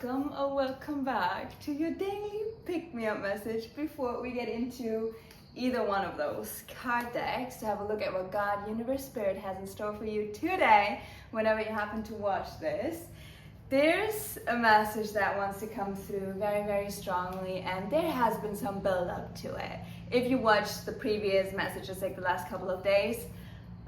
welcome or welcome back to your daily pick-me-up message before we get into either one of those card decks to have a look at what God, Universe, Spirit has in store for you today whenever you happen to watch this. There's a message that wants to come through very, very strongly, and there has been some build-up to it. If you watched the previous messages like the last couple of days,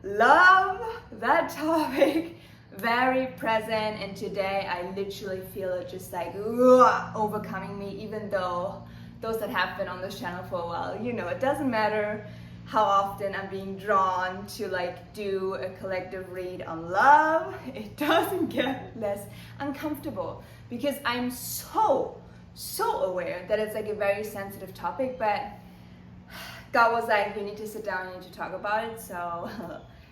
love that topic. Very present, and today I literally feel it just like overcoming me, even though those that have been on this channel for a while, you know, it doesn't matter how often I'm being drawn to like do a collective read on love, it doesn't get less uncomfortable because I'm so aware that it's like a very sensitive topic, but God was like, you need to sit down, you need to talk about it, so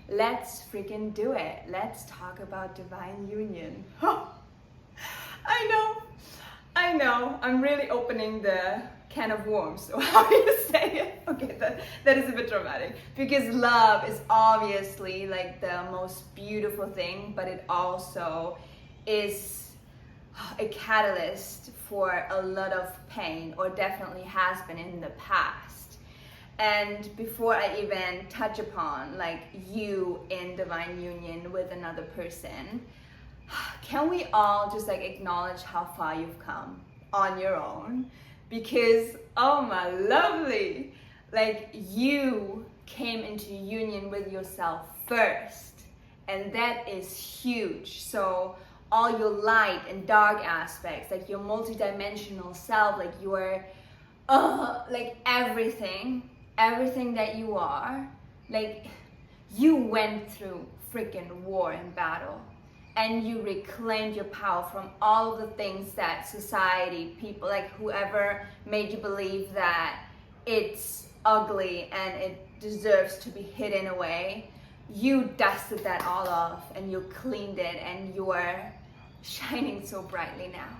let's freaking do it. Let's talk about divine union. I know. I'm really opening the can of worms, or how do you say it? Okay, that is a bit dramatic. Because love is obviously like the most beautiful thing, but it also is a catalyst for a lot of pain, or definitely has been in the past. And before I even touch upon like you in divine union with another person, can we all just like acknowledge how far you've come on your own? Because, oh my lovely, like you came into union with yourself first, and that is huge. So all your light and dark aspects, like your multidimensional self, like your like everything that you are, like you went through freaking war and battle, and you reclaimed your power from all of the things that society, people, like whoever made you believe that it's ugly and it deserves to be hidden away. You dusted that all off and you cleaned it, and you are shining so brightly now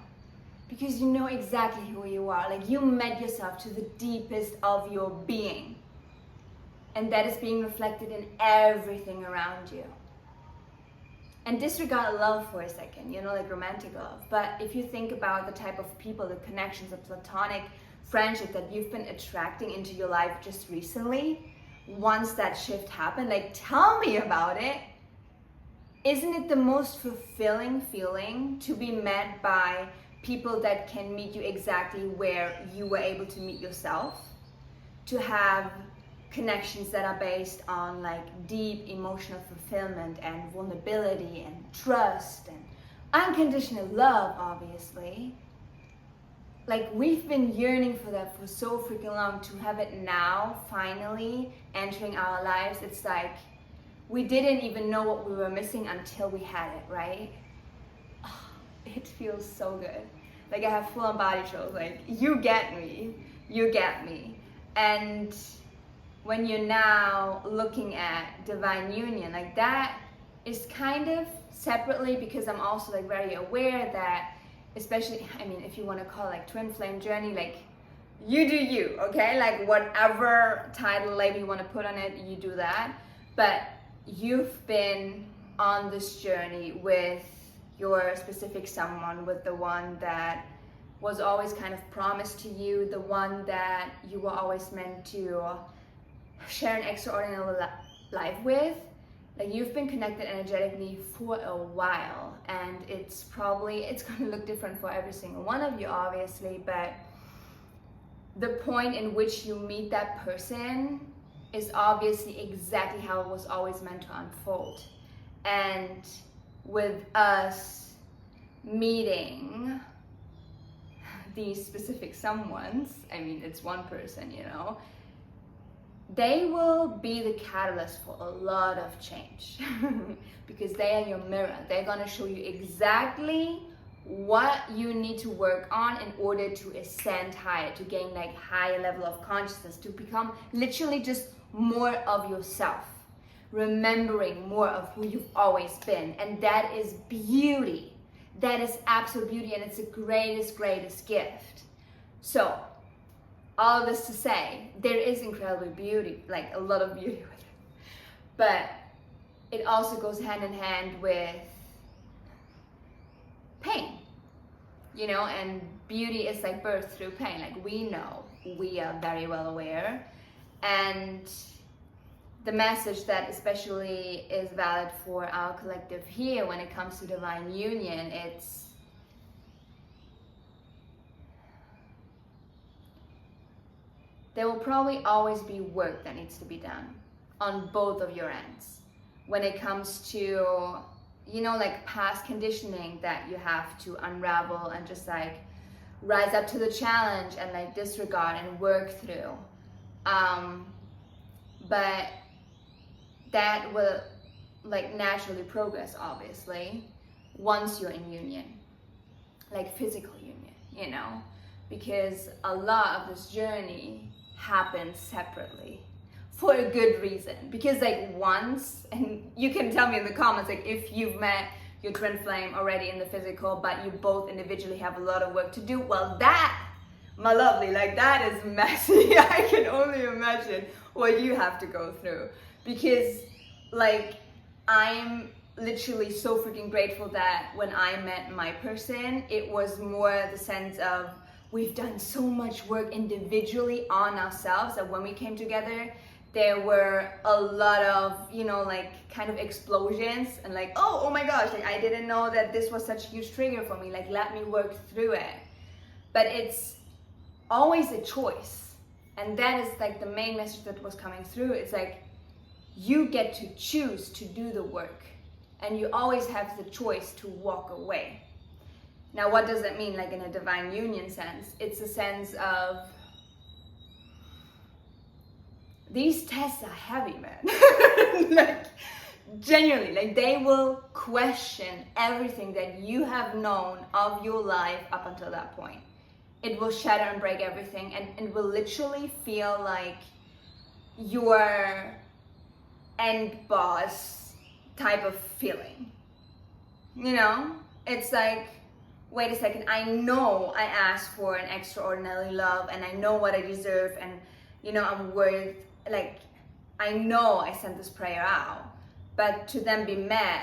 because you know exactly who you are. Like you met yourself to the deepest of your being, and that is being reflected in everything around you. And disregard love for a second, you know, like romantic love. But if you think about the type of people, the connections, the platonic friendship that you've been attracting into your life just recently, once that shift happened, like tell me about it. Isn't it the most fulfilling feeling to be met by people that can meet you exactly where you were able to meet yourself? To have connections that are based on like deep emotional fulfillment and vulnerability and trust and unconditional love, obviously. Like we've been yearning for that for so freaking long. To have it now finally entering our lives, it's like we didn't even know what we were missing until we had it, right? Oh, it feels so good. Like I have full-on body chills. Like you get me. And when you're now looking at divine union, like that is kind of separately, because I'm also like very aware that, especially, I mean, if you want to call it like twin flame journey, like you do you, okay? Like whatever title label you want to put on it, you do that. But you've been on this journey with your specific someone, with the one that was always kind of promised to you, the one that you were always meant to share an extraordinary life with. Like you've been connected energetically for a while, and it's going to look different for every single one of you, obviously, but the point in which you meet that person is obviously exactly how it was always meant to unfold. And with us meeting these specific someones, I mean, it's one person, you know, they will be the catalyst for a lot of change because they are your mirror. They're going to show you exactly what you need to work on in order to ascend higher, to gain like higher level of consciousness, to become literally just more of yourself, remembering more of who you've always been. And that is beauty. That is absolute beauty, and it's the greatest gift. So all of this to say, there is incredible beauty, like a lot of beauty with it. But it also goes hand in hand with pain. and beauty is like birth through pain. Like we know, we are very well aware. And the message that especially is valid for our collective here when it comes to divine union, it's there will probably always be work that needs to be done on both of your ends when it comes to, like past conditioning that you have to unravel and just like rise up to the challenge and like disregard and work through. But that will like naturally progress, obviously, once you're in union, like physical union, because a lot of this journey happens separately for a good reason. Because like once, and you can tell me in the comments, like if you've met your twin flame already in the physical, but you both individually have a lot of work to do, well, that, my lovely, like that is messy. I can only imagine what you have to go through, because like I'm literally so freaking grateful that when I met my person, it was more the sense of we've done so much work individually on ourselves that when we came together, there were a lot of, like kind of explosions and like, oh my gosh, like I didn't know that this was such a huge trigger for me, like let me work through it. But it's always a choice. And that is like the main message that was coming through. It's like, you get to choose to do the work, and you always have the choice to walk away. Now, what does that mean, like in a divine union sense? It's a sense of, these tests are heavy, man. Like, genuinely, like they will question everything that you have known of your life up until that point. It will shatter and break everything, and it will literally feel like your end boss type of feeling. It's like, wait a second, I know I asked for an extraordinary love, and I know what I deserve, and I'm worth, like, I know I sent this prayer out, but to then be met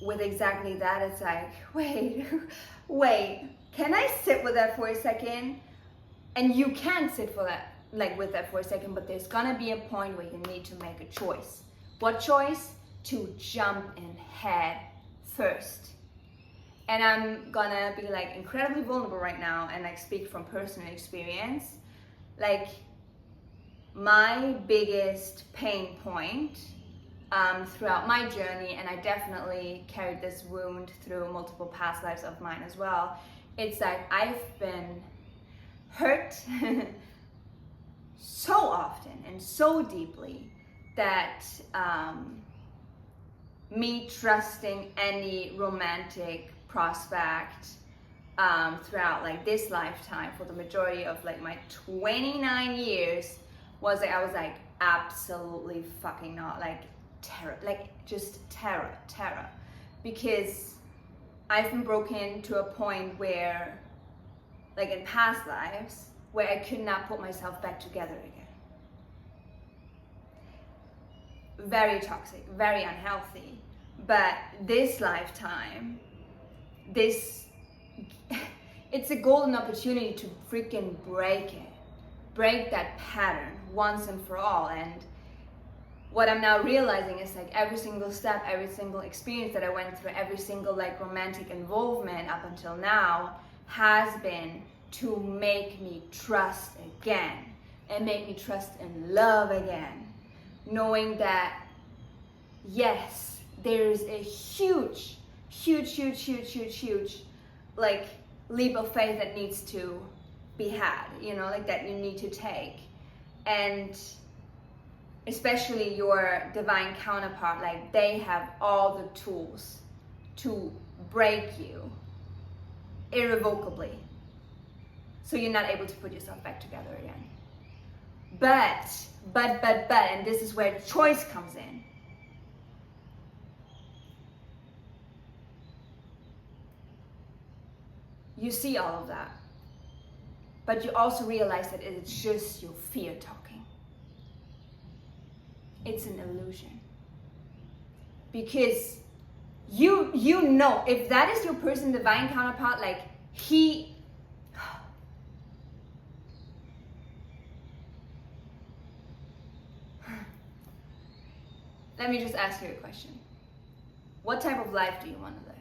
with exactly that, it's like, wait, can I sit with that for a second? And you can sit for that, like with that for a second, but there's gonna be a point where you need to make a choice. What choice? To jump in head first. And I'm gonna be like incredibly vulnerable right now and like speak from personal experience. Like my biggest pain point throughout my journey, and I definitely carried this wound through multiple past lives of mine as well, it's like I've been hurt so often and so deeply that me trusting any romantic prospect throughout like this lifetime for the majority of like my 29 years was like, I was like, absolutely fucking not, like terror, like just terror, because I've been broken to a point where, like in past lives, where I could not put myself back together again. Very toxic, very unhealthy. But this lifetime, it's a golden opportunity to freaking break it. Break that pattern once and for all. And what I'm now realizing is like every single step, every single experience that I went through, every single like romantic involvement up until now has been to make me trust again and make me trust in love again. Knowing that, yes, there's a huge like leap of faith that needs to be had, like that you need to take. And especially your divine counterpart, like they have all the tools to break you irrevocably, so you're not able to put yourself back together again. But, and this is where choice comes in. You see all of that, but you also realize that it's just your fear talking. It's an illusion. Because you know, if that is your person, divine counterpart, like he let me just ask you a question. What type of life do you want to live?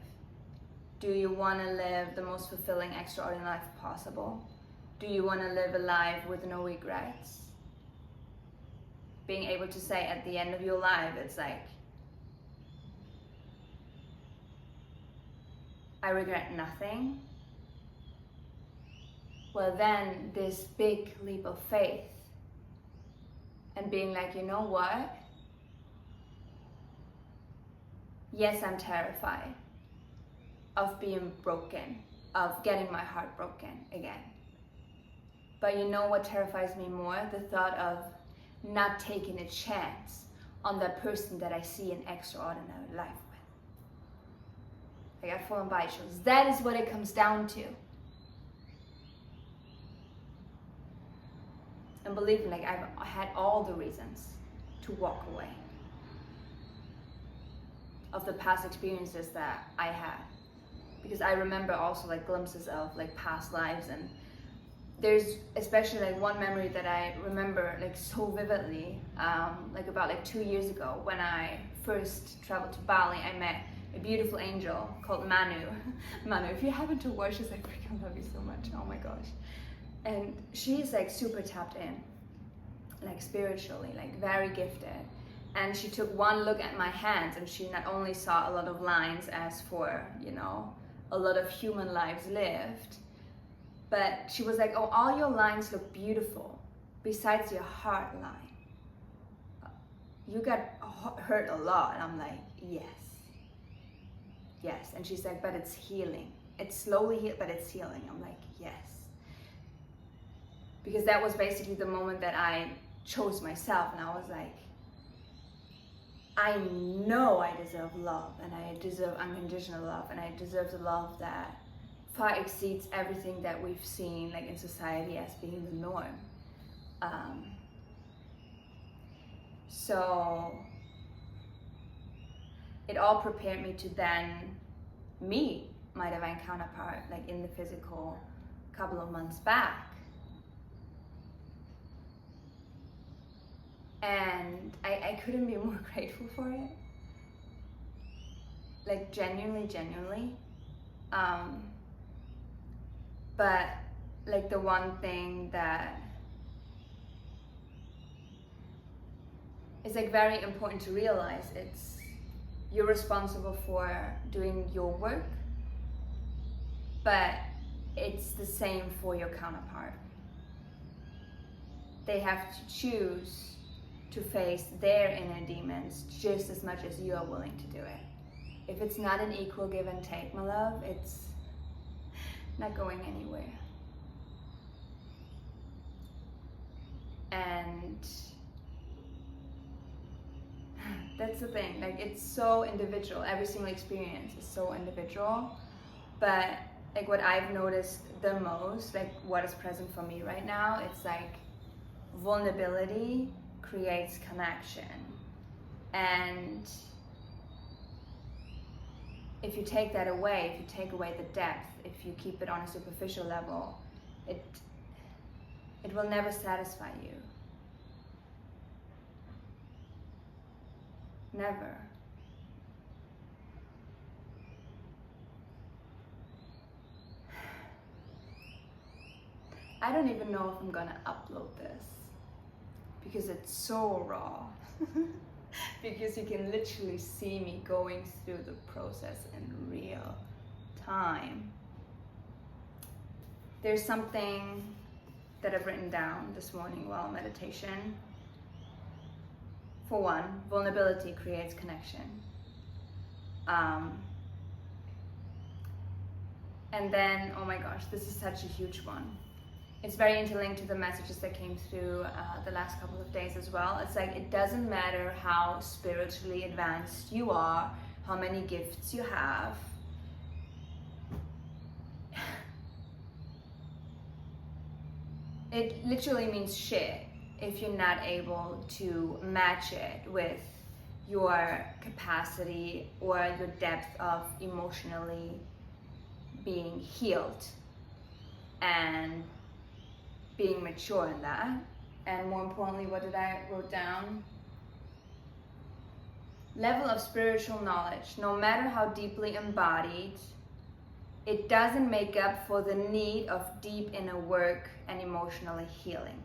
Do you want to live the most fulfilling, extraordinary life possible? Do you want to live a life with no regrets? Being able to say at the end of your life, it's like, I regret nothing. Well, then this big leap of faith and being like, you know what? Yes, I'm terrified of being broken, of getting my heart broken again. But you know what terrifies me more? The thought of not taking a chance on that person that I see an extraordinary life with. I got full body chills. That is what it comes down to. And believe me, like I had all the reasons to walk away of the past experiences that I had. Because I remember also like glimpses of like past lives, and there's especially like one memory that I remember like so vividly, like about like 2 years ago when I first traveled to Bali. I met a beautiful angel called Manu. Manu, if you happen to watch this, I freaking love you so much. Oh my gosh. And she's like super tapped in, like spiritually, like very gifted. And she took one look at my hands and she not only saw a lot of lines as for, you know, a lot of human lives lived, but she was like, oh, all your lines look beautiful besides your heart line. You got hurt a lot. And I'm like, yes. Yes. And she's like, but it's healing. It's slowly healed, but it's healing. I'm like, yes. Because that was basically the moment that I chose myself, and I was like, I know I deserve love, and I deserve unconditional love, and I deserve the love that far exceeds everything that we've seen like in society as being the norm. So it all prepared me to then meet my divine counterpart, like in the physical, couple of months back. And I couldn't be more grateful for it. Like genuinely. But like the one thing that is like very important to realize, it's you're responsible for doing your work, but it's the same for your counterpart. They have to choose to face their inner demons just as much as you are willing to do it. If it's not an equal give and take, my love, it's not going anywhere. And that's the thing, like it's so individual. Every single experience is so individual. But like what I've noticed the most, like what is present for me right now, it's like vulnerability creates connection. And if you take that away, if you take away the depth, if you keep it on a superficial level, it will never satisfy you. Never. I don't even know if I'm gonna upload this because it's so raw. Because you can literally see me going through the process in real time. There's something that I've written down this morning while meditation. For one, vulnerability creates connection. And then, oh my gosh, this is such a huge one. It's very interlinked to the messages that came through the last couple of days as well. It's like, it doesn't matter how spiritually advanced you are, how many gifts you have. It literally means shit if you're not able to match it with your capacity or your depth of emotionally being healed and being mature in that. And more importantly, what did I wrote down? level of spiritual knowledge, no matter how deeply embodied, it doesn't make up for the need of deep inner work and emotional healing.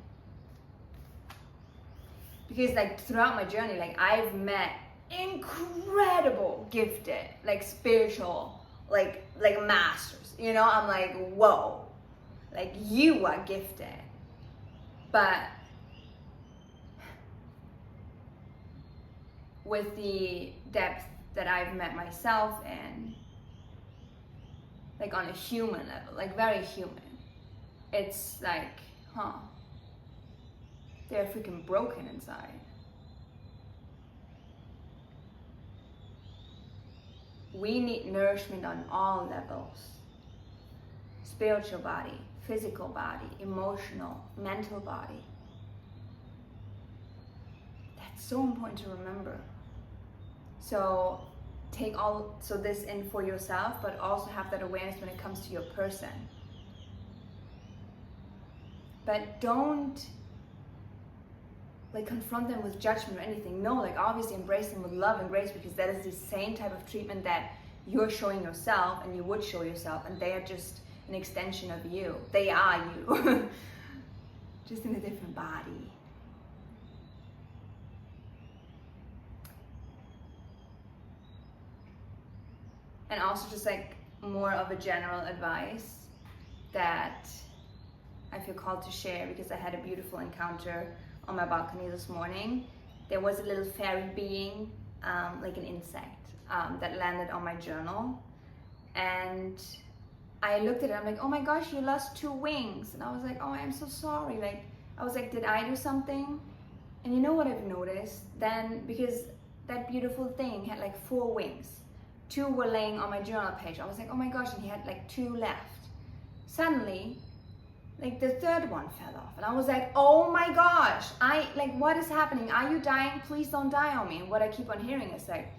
Because like throughout my journey, like I've met incredible gifted, like spiritual, like masters, you know, I'm like, whoa, like you are gifted. But with the depth that I've met myself in, like on a human level, like very human, it's like, they're freaking broken inside. We need nourishment on all levels. Spiritual body, physical body, emotional, mental body. That's so important to remember. So take this in for yourself, but also have that awareness when it comes to your person. But don't like confront them with judgment or anything. No, like obviously embrace them with love and grace, because that is the same type of treatment that you're showing yourself and you would show yourself, and they are just an extension of you. They are you, just in a different body. And also just like more of a general advice that I feel called to share, because I had a beautiful encounter on my balcony this morning. There was a little fairy being, like an insect, that landed on my journal. And I looked at it, I'm like, oh my gosh, you lost 2 wings. And I was like, oh, I'm so sorry. Like, I was like, did I do something? And you know what I've noticed? Then, because that beautiful thing had like 4 wings. 2 were laying on my journal page. I was like, oh my gosh, and he had like 2 left. Suddenly, like the 3rd one fell off. And I was like, oh my gosh, what is happening? Are you dying? Please don't die on me. And what I keep on hearing is like,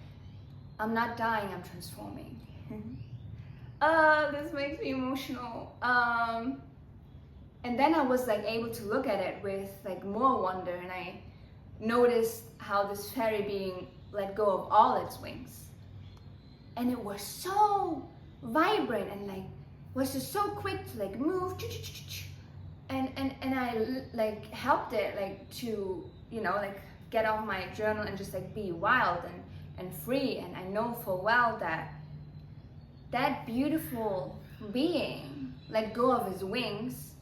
I'm not dying, I'm transforming. This makes me emotional. And then I was like able to look at it with like more wonder, and I noticed how this fairy being let go of all its wings. And it was so vibrant and like was just so quick to like move, and I like helped it like to, you know, like get off my journal and just like be wild and free. And I know full well that that beautiful being let go of his wings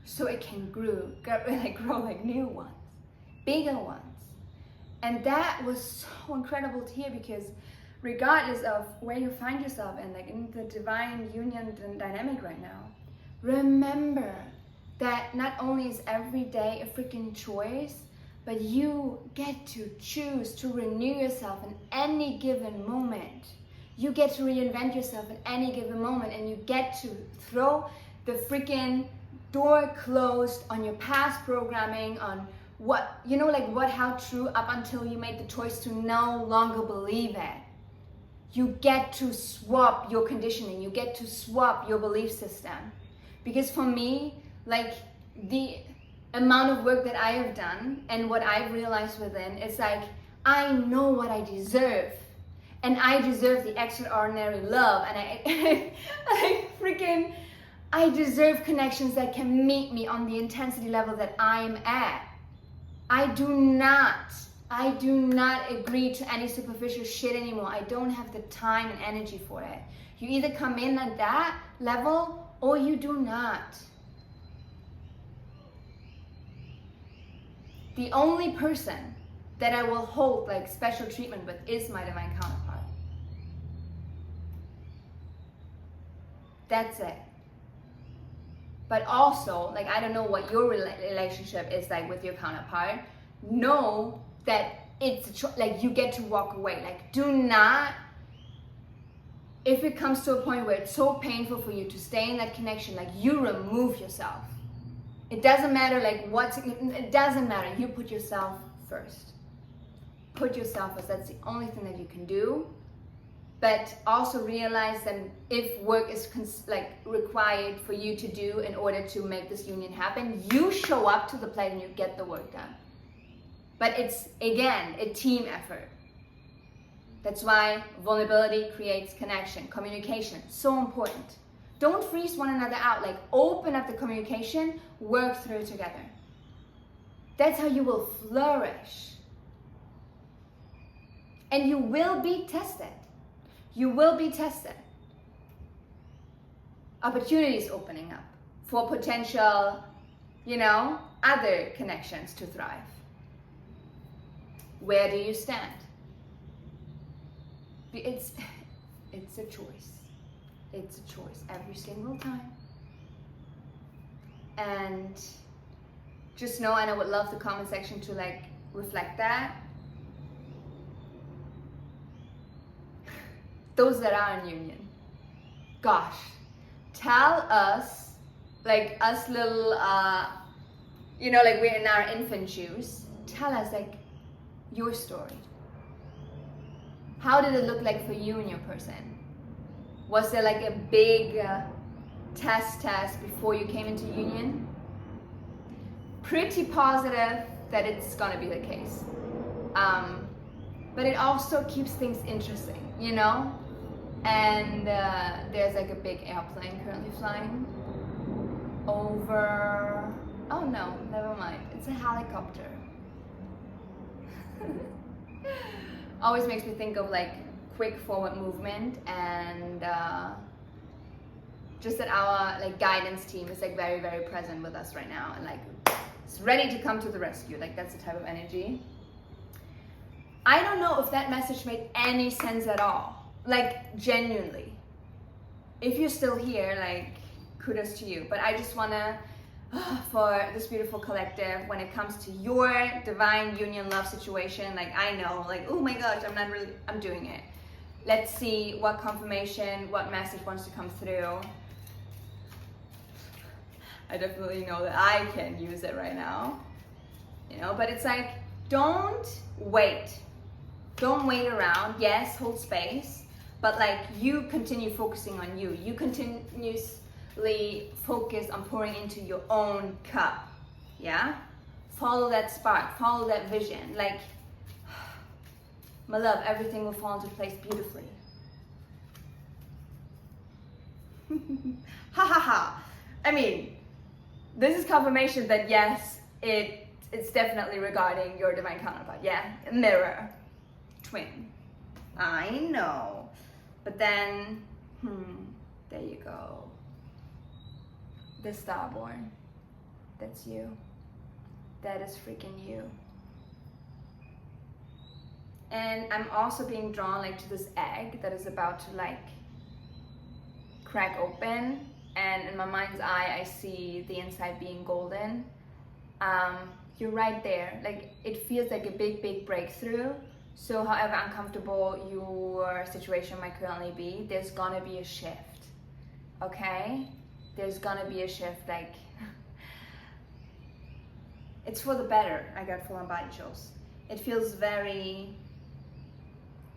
so it can grow like new ones, bigger ones. And that was so incredible to hear, because regardless of where you find yourself in, like in the divine union dynamic right now, remember that not only is every day a freaking choice, but you get to choose to renew yourself in any given moment. You get to reinvent yourself in any given moment, and you get to throw the freaking door closed on your past programming, on what, you know, like what held true up until you made the choice to no longer believe it. You get to swap your conditioning, you get to swap your belief system. Because for me, like the amount of work that I have done and what I've realized within, it's like, I know what I deserve. And I deserve the extraordinary love, and I deserve connections that can meet me on the intensity level that I'm at. I do not agree to any superficial shit anymore. I don't have the time and energy for it. You either come in at that level or you do not. The only person that I will hold like special treatment with is my divine counterpart. That's it. But also, like, I don't know what your relationship is like with your counterpart. Know that it's like you get to walk away. Like, do not, if it comes to a point where it's so painful for you to stay in that connection, like you remove yourself. It doesn't matter like it doesn't matter. You put yourself first. Put yourself first. That's the only thing that you can do. But also realize that if work is required for you to do in order to make this union happen, you show up to the plate and you get the work done. But it's, again, a team effort. That's why vulnerability creates connection, communication, so important. Don't freeze one another out, like open up the communication, work through together. That's how you will flourish. And you will be tested. You will be tested. Opportunities opening up for potential, other connections to thrive. Where do you stand? It's a choice. It's a choice every single time. And just know, and I would love the comment section to reflect that. Those that are in union, gosh, tell us, us little, we're in our infant shoes, tell us your story. How did it look like for you and your person? Was there a big test before you came into union? Pretty positive that it's gonna be the case. But it also keeps things interesting, And there's a big airplane currently flying over, oh no, never mind, it's a helicopter. Always makes me think of quick forward movement, and just that our guidance team is very, very present with us right now, and it's ready to come to the rescue. That's the type of energy. I don't know if that message made any sense at all, genuinely. If you're still here, kudos to you. But I just wanna, for this beautiful collective, when it comes to your divine union love situation, I know, oh my gosh, I'm doing it. Let's see what confirmation, what message wants to come through. I definitely know that I can use it right now, but it's don't wait. Don't wait around. Yes, hold space, but you continue focusing on you. You continuously focus on pouring into your own cup. Yeah? Follow that spark, follow that vision. My love, everything will fall into place beautifully. Ha ha ha. I mean, this is confirmation that yes, it's definitely regarding your divine counterpart. Yeah, mirror, twin. I know. But then, there you go. The starborn. That's you. That is freaking you. And I'm also being drawn to this egg that is about to crack open, and in my mind's eye I see the inside being golden. You're right there. It feels like a big breakthrough. So however uncomfortable your situation might currently be, there's gonna be a shift. Okay? There's gonna be a shift. It's for the better. I got full on body chills. It feels very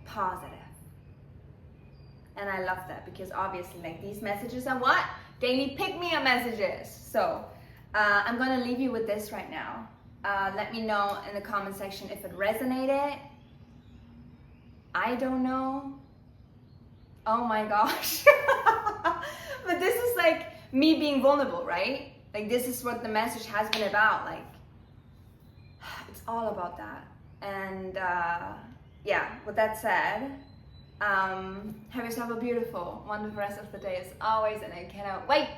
positive. And I love that, because obviously these messages are what? Daily pick-me-up messages. So I'm gonna leave you with this right now. Let me know in the comment section if it resonated. I don't know. Oh my gosh. But this is me being vulnerable, right? This is what the message has been about. It's all about that. And yeah, with that said, have yourself a beautiful, wonderful rest of the day as always, and I cannot wait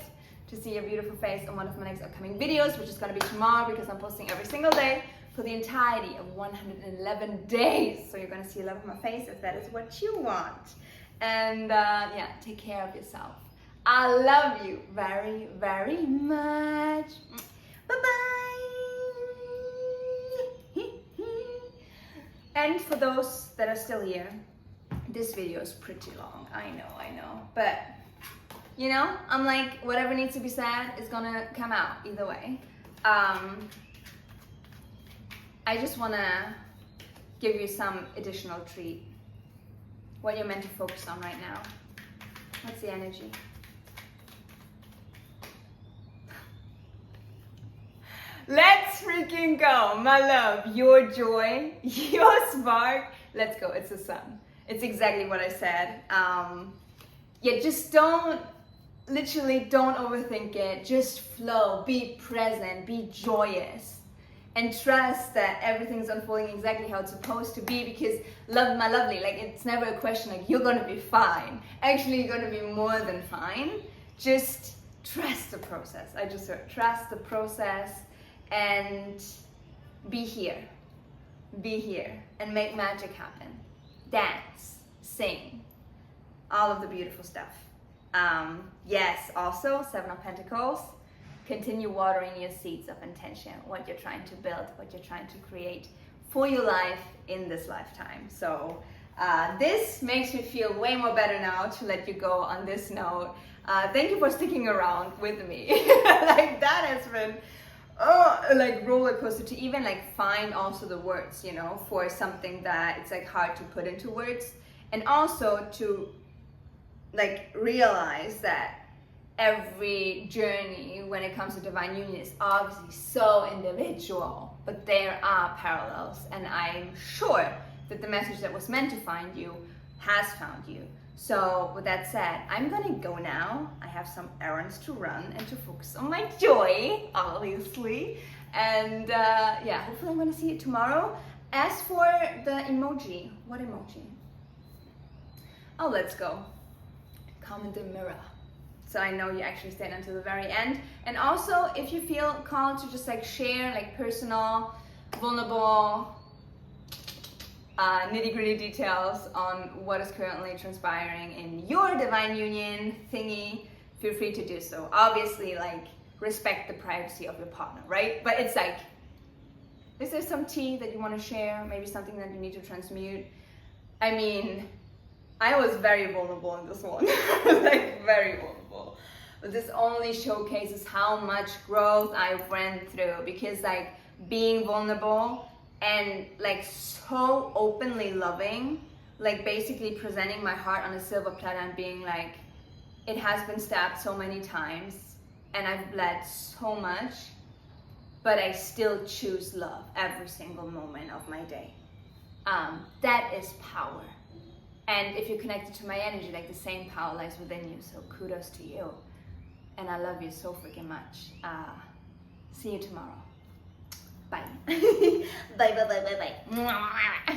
to see your beautiful face on one of my next upcoming videos, which is going to be tomorrow, because I'm posting every single day for the entirety of 111 days. So you're going to see a lot of my face if that is what you want. And yeah, take care of yourself. I love you very, very much. Bye-bye. And for those that are still here, this video is pretty long. I know. But, I'm whatever needs to be said is gonna come out either way. I just wanna give you some additional treat. What you're meant to focus on right now. What's the energy? Let's freaking go, my love. Your joy, your spark. Let's go. It's the sun. It's exactly what I said. Yeah, just literally don't overthink it. Just flow, be present, be joyous, and trust that everything's unfolding exactly how it's supposed to be, because love, my lovely, like it's never a question like you're gonna be fine. Actually, you're gonna be more than fine. Just trust the process. I just heard trust the process and be here. Be here and make magic happen. Dance, sing, all of the beautiful stuff. Yes, also 7 of Pentacles. Continue watering your seeds of intention, what you're trying to build, what you're trying to create for your life in this lifetime. So this makes me feel way more better now to let you go on this note. Thank you for sticking around with me. Like that has been like roller coaster to even like find also the words, you know, for something that it's like hard to put into words, and also to like realize that every journey when it comes to divine union is obviously so individual, but there are parallels, and I'm sure that the message that was meant to find you has found you. So with that said, I'm gonna go now. I have some errands to run and to focus on my joy, obviously. And yeah, hopefully I'm gonna see you tomorrow. As for the emoji, what emoji? Oh, let's go. Comment the mirror. So I know you actually stayed until the very end. And also, if you feel called to just like share like personal, vulnerable, nitty-gritty details on what is currently transpiring in your divine union thingy, feel free to do so. Obviously, like, respect the privacy of your partner, right? But it's like, is there some tea that you want to share? Maybe something that you need to transmute? I mean, I was very vulnerable in this one. Like, very vulnerable. But this only showcases how much growth I went through, because like being vulnerable and like so openly loving, like basically presenting my heart on a silver platter and being like, it has been stabbed so many times and I've bled so much, but I still choose love every single moment of my day. That is power. And if you're connected to my energy, like the same power lies within you. So kudos to you. And I love you so freaking much. See you tomorrow. Bye. Bye, bye, bye, bye, bye.